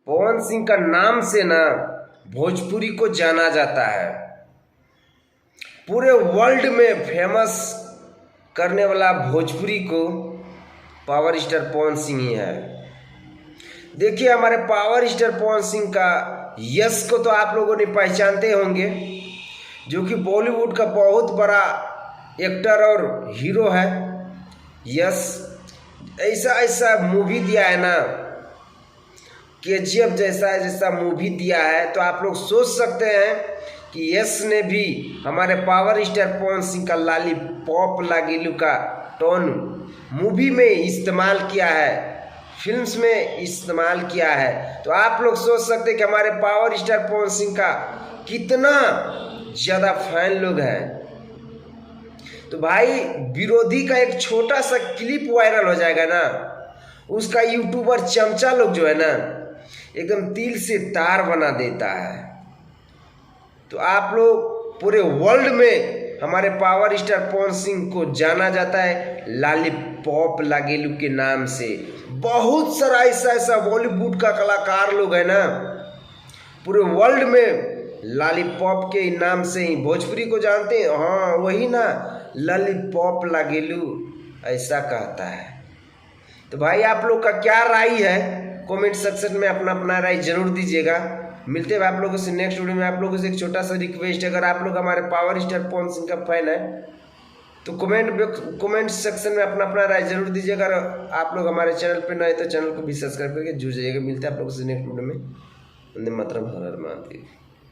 पवन सिंह का नाम से ना भोजपुरी को जाना जाता है। पूरे वर्ल्ड में फेमस करने वाला भोजपुरी को पावर स्टार पवन सिंह ही है। देखिए, हमारे पावर स्टार पवन सिंह का यश को तो आप लोगों ने पहचानते होंगे, जो कि बॉलीवुड का बहुत बड़ा एक्टर और हीरो है। यश ऐसा ऐसा मूवी दिया है ना, केजीएफ जैसा मूवी दिया है, तो आप लोग सोच सकते हैं कि यश ने भी हमारे पावर स्टार पवन सिंह का लॉलीपॉप लागेलू का टोन मूवी में इस्तेमाल किया है, फिल्म्स में इस्तेमाल किया है। तो आप लोग सोच सकते हैं कि हमारे पावर स्टार पवन सिंह का कितना ज़्यादा फैन लोग हैं। तो भाई, विरोधी का एक छोटा सा क्लिप वायरल हो जाएगा ना, उसका यूट्यूबर चमचा लोग जो है ना, एकदम तिल से तार बना देता है। तो आप लोग पूरे वर्ल्ड में हमारे पावर स्टार पवन सिंह को जाना जाता है लॉलीपॉप लागेलू के नाम से। बहुत सारा ऐसा बॉलीवुड का कलाकार लोग है ना, पूरे वर्ल्ड में लॉलीपॉप के नाम से ही भोजपुरी को जानते हैं। हाँ, वही ना, लॉलीपॉप लागेलू ऐसा कहता है। तो भाई, आप लोग का क्या राय है, कमेंट सेक्शन में अपना अपना राय जरूर दीजिएगा। मिलते हैं आप लोगों से नेक्स्ट वीडियो में। आप लोगों से एक छोटा सा रिक्वेस्ट है, अगर आप लोग हमारे पावर स्टार पवन सिंह का फैन है तो कमेंट सेक्शन में अपना अपना राय जरूर दीजिएगा। अगर आप लोग हमारे चैनल पर नए तो चैनल को भी सब्सक्राइब करके जुड़ जाइएगा। मिलते हैं आप लोगों से नेक्स्ट वीडियो में। वंदे मातरम, हर हर महादेव।